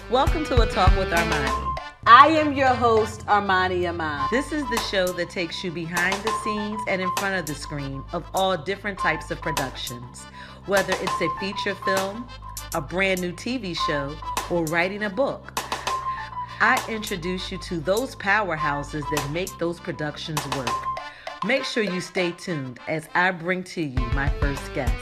Welcome to A Talk with Armani. I am your host, Armani Aman. This is the show that takes you behind the scenes and in front of the screen of all different types of productions. Whether it's a feature film, a brand new TV show, or writing a book, I introduce you to those powerhouses that make those productions work. Make sure you stay tuned as I bring to you my first guest.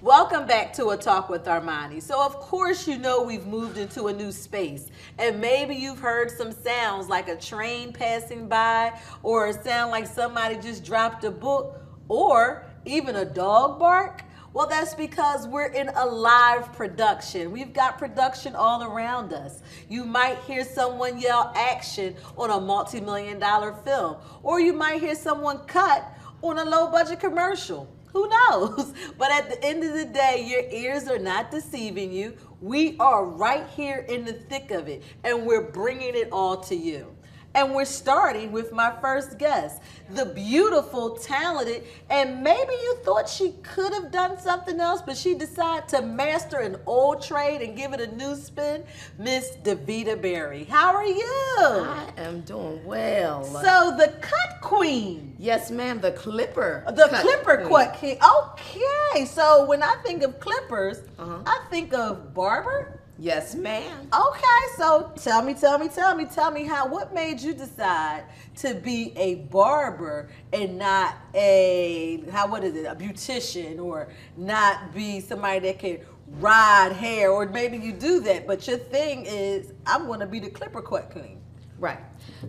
Welcome back to A Talk with Armani. So of course you know we've moved into a new space, and maybe you've heard some sounds like a train passing by, or a sound like somebody just dropped a book, or even a dog bark. Well, that's because we're in a live production. We've got production all around us. You might hear someone yell action on a multi-million-dollar film, or you might hear someone cut on a low-budget commercial. Who knows? But at the end of the day, your ears are not deceiving you. We are right here in the thick of it, and we're bringing it all to you. And we're starting with my first guest, the beautiful, talented, and maybe you thought she could have done something else, but she decided to master an old trade and give it a new spin, Miss Davida Berry. How are you? I am doing well. So the cut queen. Yes, ma'am, the clipper. The clipper queen. Okay, so when I think of clippers, I think of barber. Yes, ma'am. Okay, so tell me what made you decide to be a barber and not a beautician, or not be somebody that can ride hair, or maybe you do that, but your thing is, I'm going to be the clipper queen. Right.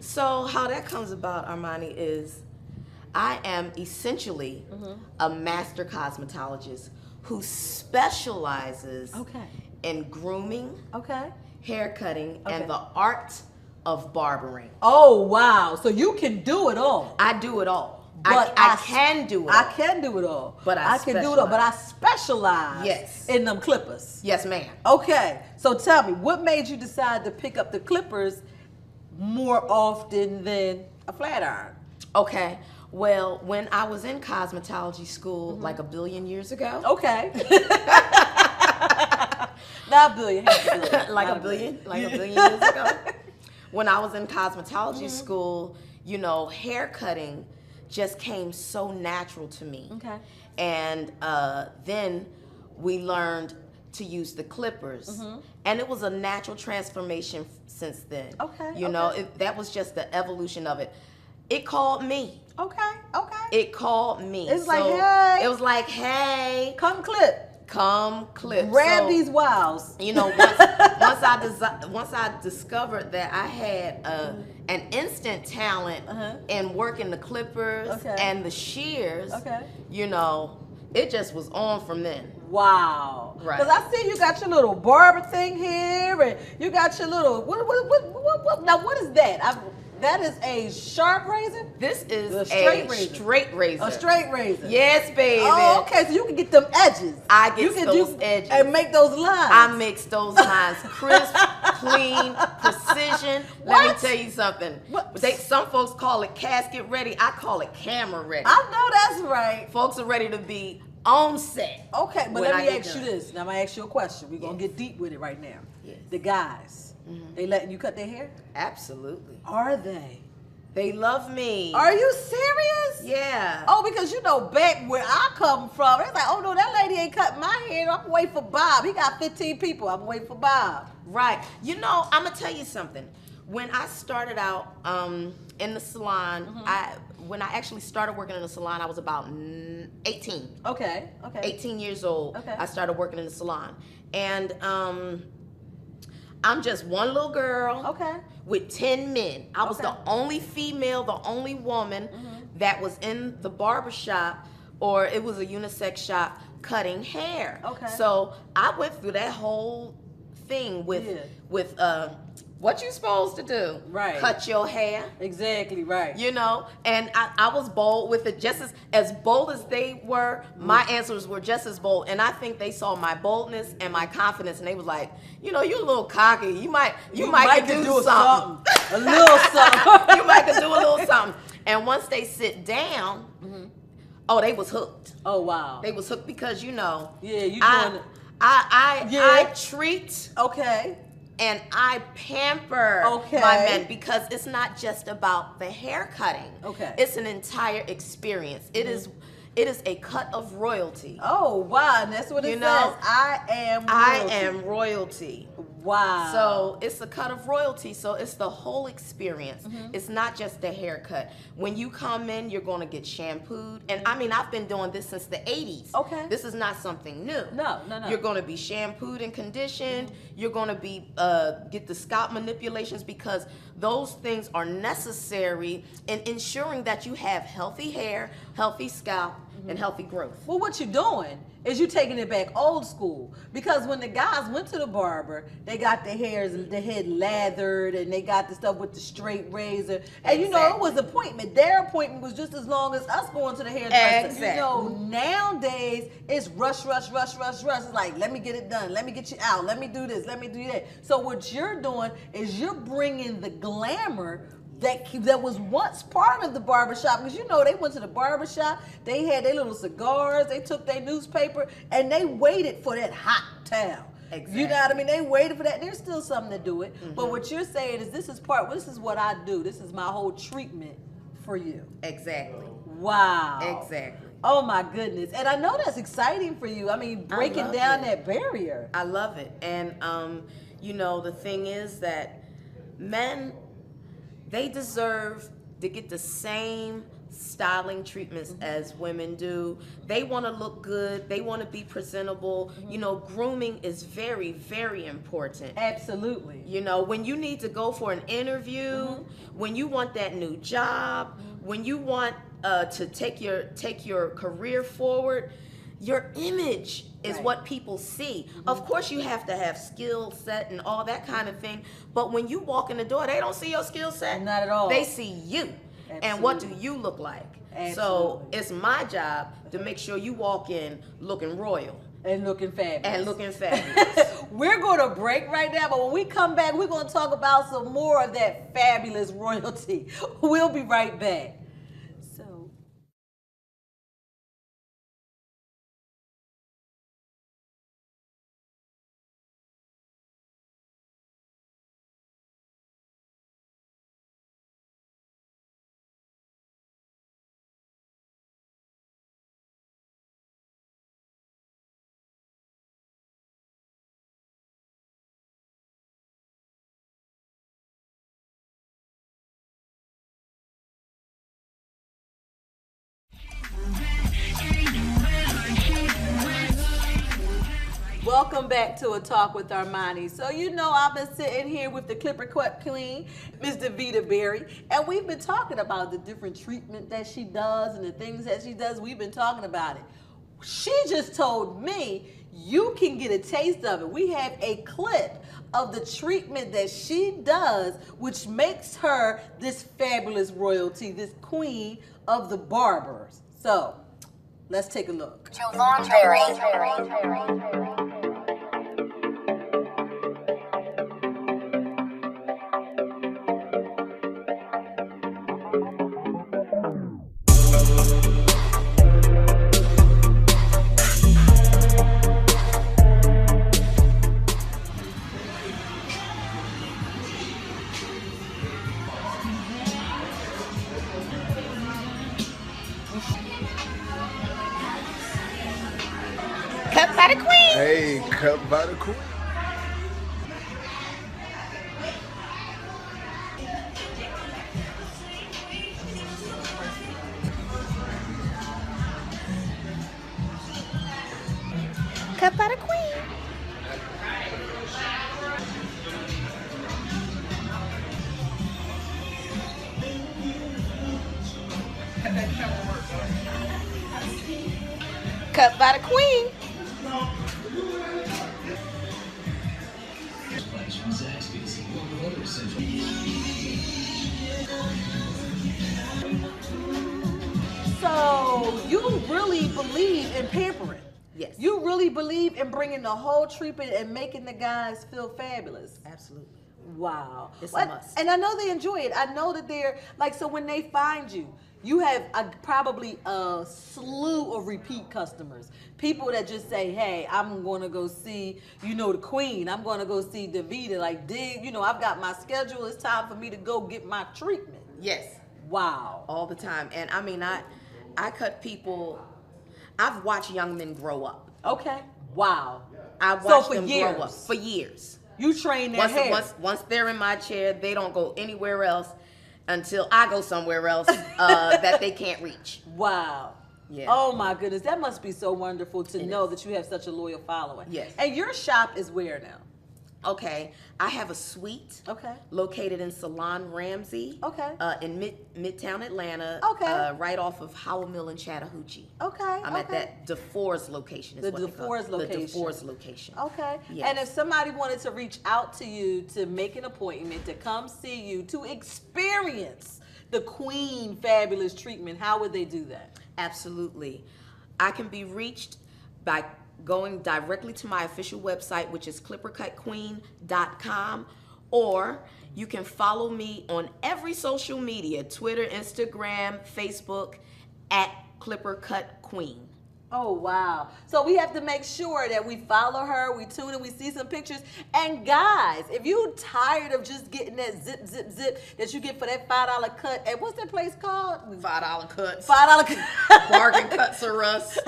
So how that comes about, Armani, is I am essentially a master cosmetologist who specializes in grooming, hair cutting, and the art of barbering. Oh, wow. So you can do it all. I do it all. But I can do it all. I can do it all. But I can do it all. But I specialize in them clippers. Yes, ma'am. Okay. So tell me, what made you decide to pick up the clippers more often than a flat iron? Okay. Well, when I was in cosmetology school, like a billion years ago. Okay. Not a billion. Like a billion years ago. When I was in cosmetology school, you know, hair cutting just came so natural to me. Okay. And then we learned to use the clippers, and it was a natural transformation since then. Okay. You know, that was just the evolution of it. It called me. Okay. It called me. It's like, hey. It was like, hey. Come clip. Grab these wows. You know, once I discovered that I had an instant talent in working the clippers and the shears, you know, it just was on from then. Wow. Right. Because I see you got your little barber thing here, and you got your little, what now what is that? That is a sharp razor? This is a straight razor. A straight razor. Yes, baby. Oh, okay, so you can get them edges. I get those edges. And make those lines. I mix those lines crisp, clean, precision. Let me tell you something. Some folks call it casket ready. I call it camera ready. I know that's right. Folks are ready to be on set. Okay, but let me ask you this. Now I'm going to ask you a question. We're going to get deep with it right now. Yes. The guys. They letting you cut their hair? Absolutely. Are they? They love me. Are you serious? Yeah. Oh, because you know back where I come from, it's like, oh no, that lady ain't cutting my hair. I'm waiting for Bob. He got 15 people. I'm waiting for Bob. Right. You know, I'm gonna tell you something. When I started out in the salon, when I actually started working in the salon, I was about 18. Okay. 18 years old. Okay. I started working in the salon, and I'm just one little girl with 10 men. I was the only female, the only woman that was in the barber shop, or it was a unisex shop, cutting hair. Okay. So I went through that whole thing with what you supposed to do. Right. Cut your hair. Exactly, right. You know, and I was bold with it, just as bold as they were, my answers were just as bold. And I think they saw my boldness and my confidence, and they was like, you know, you're a little cocky. You might could do something. A little something. You might could do a little something. And once they sit down, oh, they was hooked. Oh, wow. They was hooked because, you know, yeah, you doing it. I treat and I pamper my men because it's not just about the hair cutting. Okay. It's an entire experience. It is a cut of royalty. Oh, wow. And that's what it says. I am royalty. Wow. So it's a cut of royalty. So it's the whole experience. It's not just the haircut. When you come in, you're going to get shampooed. And I mean, I've been doing this since the 80s. Okay. This is not something new. No. You're going to be shampooed and conditioned. You're going to be get the scalp manipulations because those things are necessary in ensuring that you have healthy hair, healthy scalp, and healthy growth. Well, what you're doing is you're taking it back old school, because when the guys went to the barber, they got their head lathered, and they got the stuff with the straight razor, and you know, it was appointment. Their appointment was just as long as us going to the hairdresser. Exactly. You know, nowadays it's rush. It's like, let me get it done, let me get you out, let me do this, let me do that. So what you're doing is you're bringing the glamour that was once part of the barbershop, because you know, they went to the barbershop, they had their little cigars, they took their newspaper, and they waited for that hot towel. Exactly. You know what I mean? They waited for that. There's still something to do it. But what you're saying is this is what I do. This is my whole treatment for you. Exactly. Wow. Exactly. Oh my goodness. And I know that's exciting for you. I mean, breaking down that barrier. I love it. And you know, the thing is that men, they deserve to get the same styling treatments as women do. They want to look good. They want to be presentable. You know, grooming is very, very important. Absolutely. You know, when you need to go for an interview, when you want that new job, when you want to take your career forward, your image is what people see. Of course, you have to have skill set and all that kind of thing. But when you walk in the door, they don't see your skill set. Not at all. They see you. Absolutely. And what do you look like? Absolutely. So it's my job to make sure you walk in looking royal. And looking fabulous. We're going to break right now, but when we come back, we're going to talk about some more of that fabulous royalty. We'll be right back. Welcome back to A Talk with Armani. So you know, I've been sitting here with the Clipper Cut Queen, Miss Davida Berry, and we've been talking about the different treatment that she does and the things that she does. We've been talking about it. She just told me you can get a taste of it. We have a clip of the treatment that she does, which makes her this fabulous royalty, this queen of the barbers. So let's take a look. Cut by the queen. Hey, cut by the queen. Cut by the queen. Cut by the queen. So you really believe in pampering? Yes. You really believe in bringing the whole treatment and making the guys feel fabulous? Absolutely. Wow. It's a must. And I know they enjoy it. I know that they're like, so when they find you, you have probably a slew of repeat customers. People that just say, hey, I'm going to go see, the Queen. I'm going to go see Davida. Like, I've got my schedule. It's time for me to go get my treatment. Yes. Wow. All the time. And I mean, I cut people, I've watched young men grow up. Okay. Wow. I've watched them grow up for years. You train their hair. Once they're in my chair, they don't go anywhere else until I go somewhere else that they can't reach. Wow. Yeah. Oh my goodness, that must be so wonderful to know that you have such a loyal following. Yes. And your shop is where now? Okay, I have a suite. Okay. Located in Salon Ramsey. Okay. In Midtown Atlanta. Okay. Right off of Howell Mill in Chattahoochee. Okay. I'm at that DeForest location. The DeForest location. The DeForest location. Okay. Yes. And if somebody wanted to reach out to you to make an appointment to come see you to experience the Queen Fabulous treatment, how would they do that? Absolutely. I can be reached by going directly to my official website, which is clippercutqueen.com, or you can follow me on every social media, Twitter, Instagram, Facebook, at clippercutqueen. Oh, wow. So we have to make sure that we follow her, we tune in, we see some pictures. And guys, if you're tired of just getting that zip, zip, zip that you get for that $5 cut, and what's that place called? $5 cuts. $5 cut. Bargain cuts are us.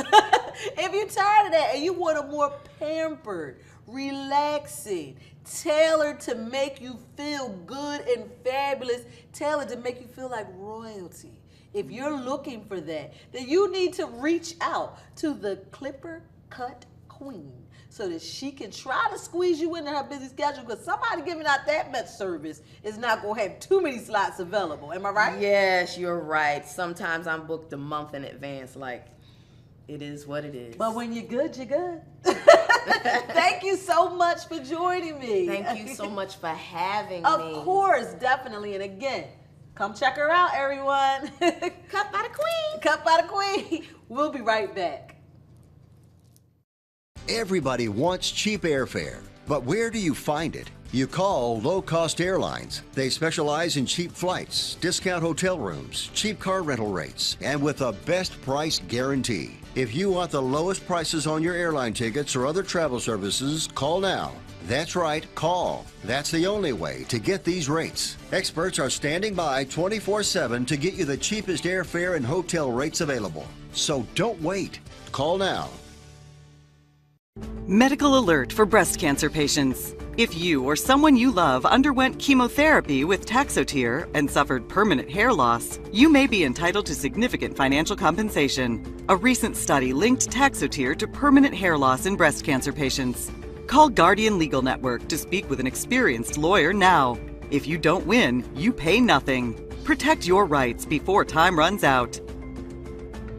If you're tired of that and you want a more pampered, relaxing, tailored to make you feel good and fabulous, tailored to make you feel like royalty, if you're looking for that, then you need to reach out to the Clipper Cut Queen so that she can try to squeeze you into her busy schedule, because somebody giving out that much service is not going to have too many slots available. Am I right? Yes, you're right. Sometimes I'm booked a month in advance. Like, it is what it is. But when you're good, you're good. Thank you so much for joining me. Thank you so much for having me. Of course, definitely. And again, come check her out, everyone. Cut by the Queen. Cut by the Queen. We'll be right back. Everybody wants cheap airfare, but where do you find it? You call Low Cost Airlines. They specialize in cheap flights, discount hotel rooms, cheap car rental rates, and with a best price guarantee. If you want the lowest prices on your airline tickets or other travel services, call now. That's right, call. That's the only way to get these rates. Experts are standing by 24/7 to get you the cheapest airfare and hotel rates available. So don't wait. Call now. Medical alert for breast cancer patients. If you or someone you love underwent chemotherapy with Taxotere and suffered permanent hair loss, you may be entitled to significant financial compensation. A recent study linked Taxotere to permanent hair loss in breast cancer patients. Call Guardian Legal Network to speak with an experienced lawyer now. If you don't win, you pay nothing. Protect your rights before time runs out.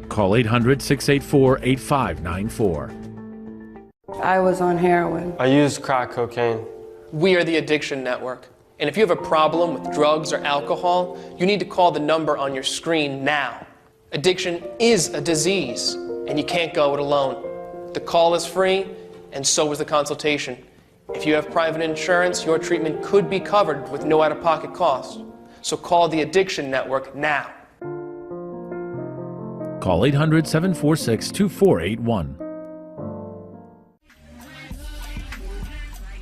Call 800-684-8594. I was on heroin. I used crack cocaine. We are the Addiction Network. And if you have a problem with drugs or alcohol, you need to call the number on your screen now. Addiction is a disease, and you can't go it alone. The call is free, and so is the consultation. If you have private insurance, your treatment could be covered with no out-of-pocket costs. So call the Addiction Network now. Call 800-746-2481.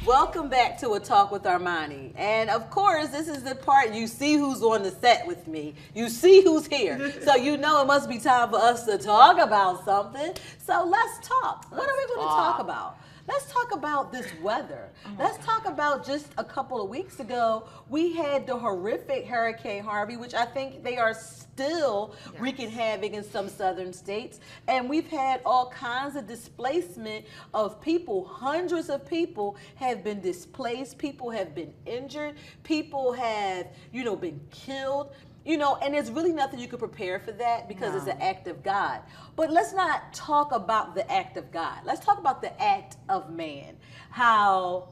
Welcome back to A Talk with Armani. And of course, this is the part you see who's on the set with me. You see who's here. So you know it must be time for us to talk about something. So let's talk. What are we going to talk about? Let's talk about this weather. Let's talk about just a couple of weeks ago, we had the horrific Hurricane Harvey, which I think they are still wreaking havoc in some southern states. And we've had all kinds of displacement of people. Hundreds of people have been displaced. People have been injured. People have, been killed. And there's really nothing you could prepare for that because it's an act of God. But let's not talk about the act of God. Let's talk about the act of man. How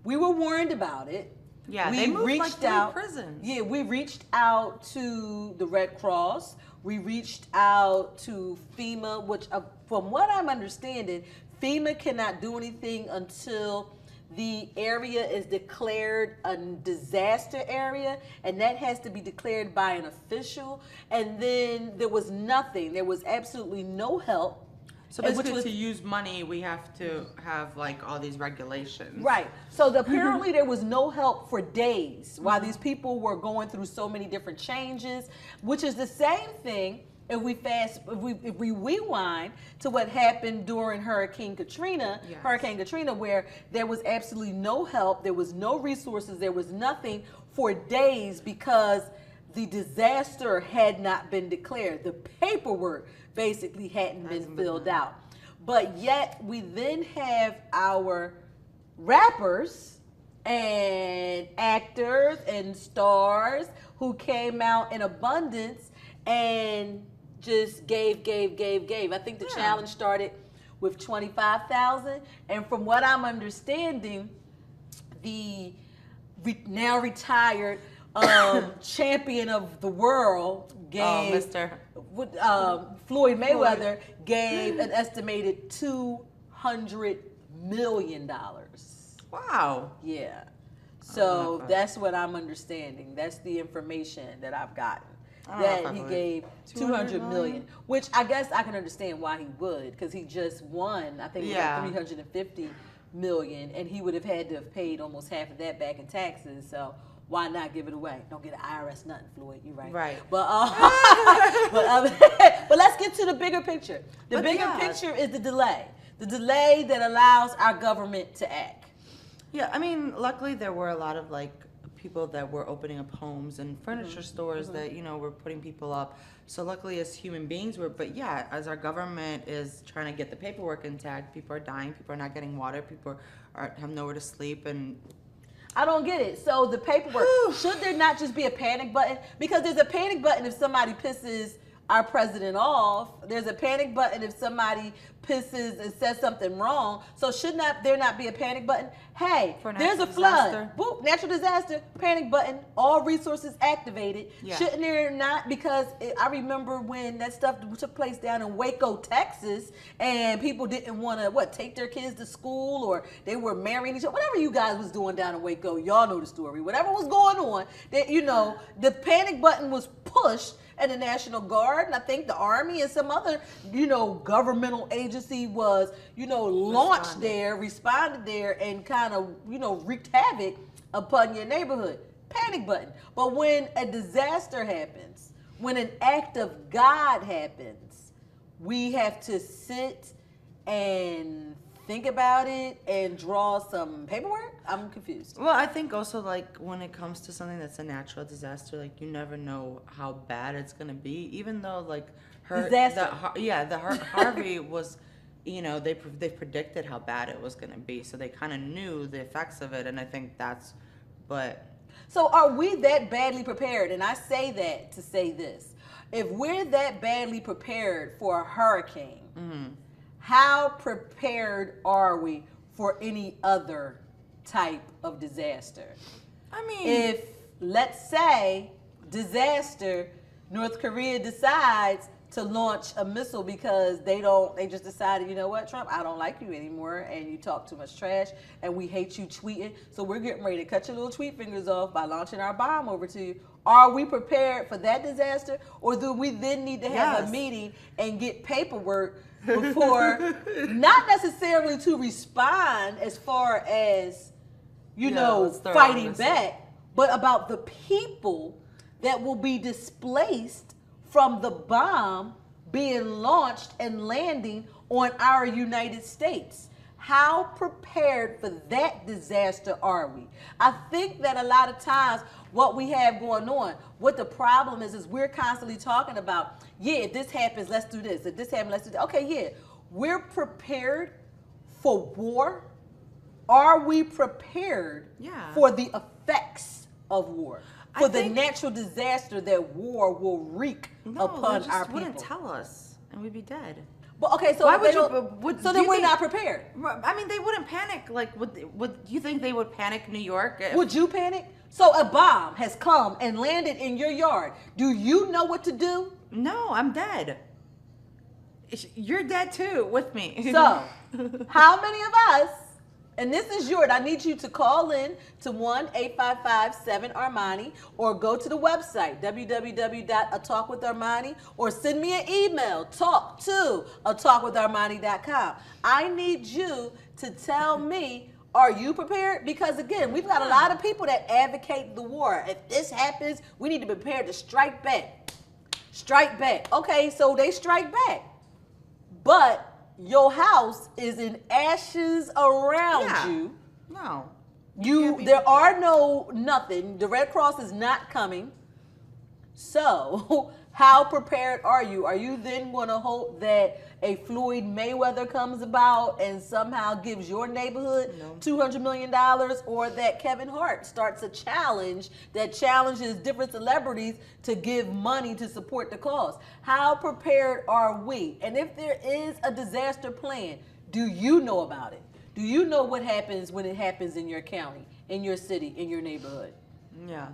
we were warned about it. Yeah, we they moved reached like out. prisons. Yeah, we reached out to the Red Cross. We reached out to FEMA, which from what I'm understanding, FEMA cannot do anything until the area is declared a disaster area, and that has to be declared by an official. And then there was nothing. There was absolutely no help. So basically, to use money, we have to have like all these regulations. Right. So apparently there was no help for days while these people were going through so many different changes, which is the same thing if we rewind to what happened during Hurricane Katrina, where there was absolutely no help, there was no resources, there was nothing for days because the disaster had not been declared. The paperwork basically hadn't been filled out. But yet we then have our rappers and actors and stars who came out in abundance and just gave. I think the challenge started with 25,000, and from what I'm understanding, the now retired champion of the world gave Floyd Mayweather gave an estimated $200 million. Wow. Yeah. So that's what I'm understanding. That's the information that I've gotten. That he gave $200 million, which I guess I can understand why he would, because he just won, I think, $350 million, and he would have had to have paid almost half of that back in taxes. So why not give it away? Don't get an IRS nothing, Floyd. You're right. Right. But but let's get to the bigger picture. The bigger picture is the delay that allows our government to act. Yeah, I mean, luckily there were a lot of like people that were opening up homes and furniture stores that, you know, were putting people up. So luckily as human beings but yeah, as our government is trying to get the paperwork intact, people are dying, people are not getting water, people have nowhere to sleep, and I don't get it. So the paperwork, should there not just be a panic button? Because there's a panic button if somebody pisses our president off. There's a panic button if somebody pisses and says something wrong. So should there not be a panic button? Hey, there's a flood. Boop, natural disaster, panic button, all resources activated. Yeah. Shouldn't there not? Because I remember when that stuff took place down in Waco, Texas, and people didn't want to, take their kids to school, or they were marrying each other. Whatever you guys was doing down in Waco, y'all know the story. Whatever was going on, the panic button was pushed, and the National Guard, and I think the Army and some other, governmental agency was, launched there, responded there, and kind of, wreaked havoc upon your neighborhood. Panic button. But when a disaster happens, when an act of God happens, we have to sit and think about it and draw some paperwork? I'm confused. Well, I think also like when it comes to something that's a natural disaster, like you never know how bad it's gonna be. Even though like Harvey was, they predicted how bad it was gonna be, so they kind of knew the effects of it, and I think that's, but. So are we that badly prepared? And I say that to say this: if we're that badly prepared for a hurricane. How prepared are we for any other type of disaster? I mean, if, let's say, disaster, North Korea decides to launch a missile because they just decided, you know what, Trump, I don't like you anymore, and you talk too much trash, and we hate you tweeting, so we're getting ready to cut your little tweet fingers off by launching our bomb over to you. Are we prepared for that disaster, or do we then need to have a meeting and get paperwork before, not necessarily to respond as far as, fighting back, but about the people that will be displaced from the bomb being launched and landing on our United States? How prepared for that disaster are we? I think that a lot of times what we have going on, what the problem is we're constantly talking about, if this happens, let's do this. If this happens, let's do that. Okay, we're prepared for war. Are we prepared for the effects of war? For the natural disaster that war will wreak upon our people? Wouldn't tell us, and we'd be dead. But okay, so then we're not prepared. I mean, they wouldn't panic. Like, would you think they would panic New York? Would you panic? So a bomb has come and landed in your yard. Do you know what to do? No, I'm dead. You're dead too, with me. So, how many of us And this is yours. I need you to call in to 1-855-7-ARMANI or go to the website, www.atalkwitharmani, or send me an email, talk2@atalkwitharmani.com. I need you to tell me, are you prepared? Because again, we've got a lot of people that advocate the war. If this happens, we need to be prepared to strike back. Strike back. Okay, so they strike back. But your house is in ashes around you. No. There are no nothing. The Red Cross is not coming. So how prepared are you? Are you then going to hope that a Floyd Mayweather comes about and somehow gives your neighborhood $200 million, or that Kevin Hart starts a challenge that challenges different celebrities to give money to support the cause? How prepared are we? And if there is a disaster plan, do you know about it? Do you know what happens when it happens in your county, in your city, in your neighborhood? Yeah.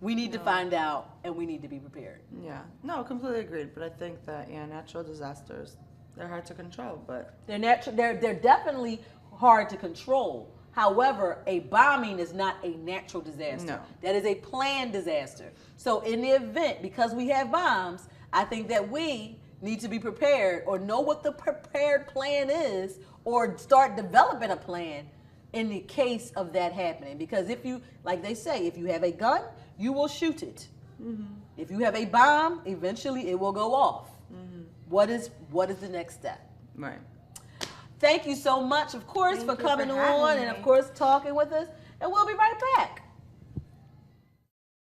We need to find out, and we need to be prepared. Yeah. No, completely agreed. But I think that, natural disasters, they're hard to control, but They're definitely hard to control. However, a bombing is not a natural disaster. No. That is a planned disaster. So in the event, because we have bombs, I think that we need to be prepared, or know what the prepared plan is, or start developing a plan in the case of that happening. Because if you, like they say, if you have a gun, you will shoot it. Mm-hmm. If you have a bomb, eventually it will go off. Mm-hmm. What is the next step? Right. Thank you so much, of course, for coming on and, of course, talking with us. And we'll be right back.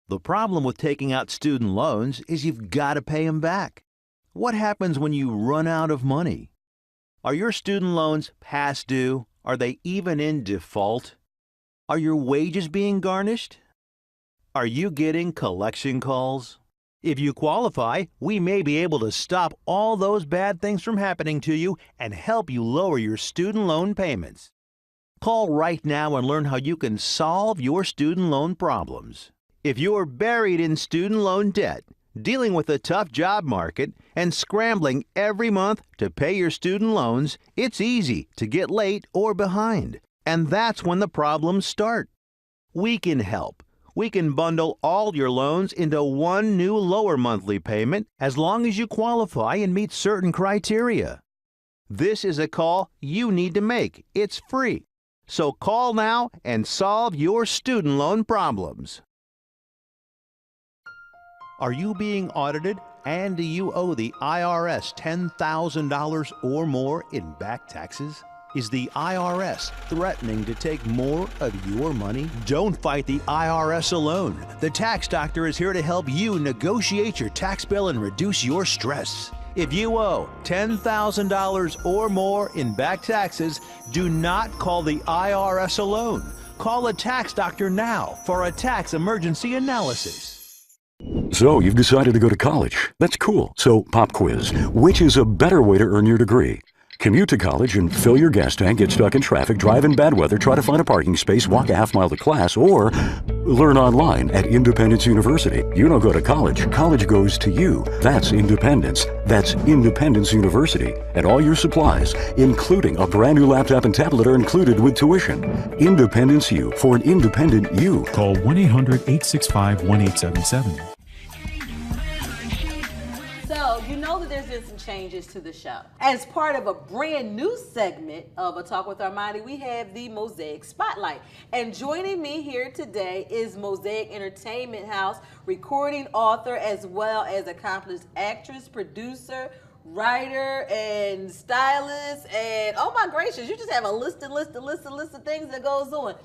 The problem with taking out student loans is you've got to pay them back. What happens when you run out of money? Are your student loans past due? Are they even in default? Are your wages being garnished? Are you getting collection calls? If you qualify, we may be able to stop all those bad things from happening to you and help you lower your student loan payments. Call right now and learn how you can solve your student loan problems. If you're buried in student loan debt, dealing with a tough job market, and scrambling every month to pay your student loans, it's easy to get late or behind. And that's when the problems start. We can help. We can bundle all your loans into one new lower monthly payment as long as you qualify and meet certain criteria. This is a call you need to make. It's free. So call now and solve your student loan problems. Are you being audited, and do you owe the IRS $10,000 or more in back taxes? Is the IRS threatening to take more of your money? Don't fight the IRS alone. The Tax Doctor is here to help you negotiate your tax bill and reduce your stress. If you owe $10,000 or more in back taxes, do not call the IRS alone. Call a Tax Doctor now for a tax emergency analysis. So you've decided to go to college. That's cool. So pop quiz. Which is a better way to earn your degree? Commute to college and fill your gas tank, get stuck in traffic, drive in bad weather, try to find a parking space, walk a half mile to class, or learn online at Independence University. You don't go to college. College goes to you. That's independence. That's Independence University. And all your supplies, including a brand new laptop and tablet, are included with tuition. Independence U, for an independent you. Call 1-800-865-1877. So, you know that there's been some changes to the show. As part of a brand new segment of A Talk with Armani, we have the Mosaic Spotlight. And joining me here today is Mosaic Entertainment House recording author, as well as accomplished actress, producer, writer, and stylist. And oh my gracious, you just have a list of things that goes on.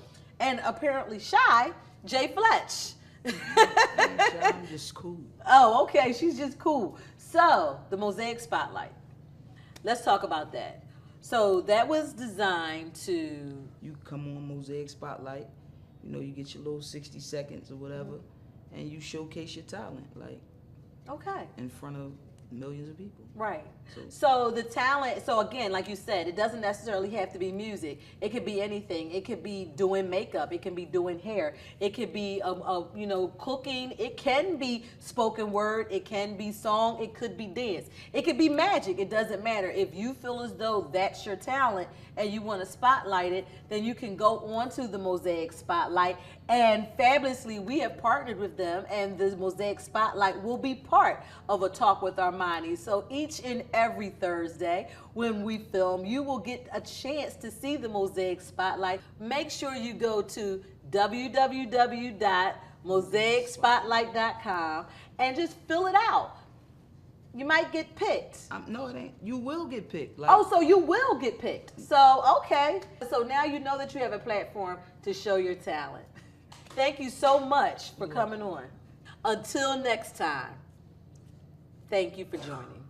And apparently shy, Jay Fletch. I'm just cool. Oh, okay. She's just cool. So, the Mosaic Spotlight. Let's talk about that. So, that was designed to... You come on Mosaic Spotlight, you get your little 60 seconds or whatever, and you showcase your talent, okay, in front of millions of people. Right. So the talent, so again, like you said, it doesn't necessarily have to be music. It could be anything. It could be doing makeup. It can be doing hair. It could be, you know, cooking. It can be spoken word. It can be song. It could be dance. It could be magic. It doesn't matter. If you feel as though that's your talent and you want to spotlight it, then you can go on to the Mosaic Spotlight. And fabulously, we have partnered with them, and the Mosaic Spotlight will be part of A Talk with Armani. So each and every Thursday when we film, you will get a chance to see the Mosaic Spotlight. Make sure you go to www.mosaicspotlight.com and just fill it out. You might get picked. No, it ain't. You will get picked. Oh, so you will get picked. So, okay. So now you know that you have a platform to show your talent. Thank you so much for coming on. Until next time, thank you for joining.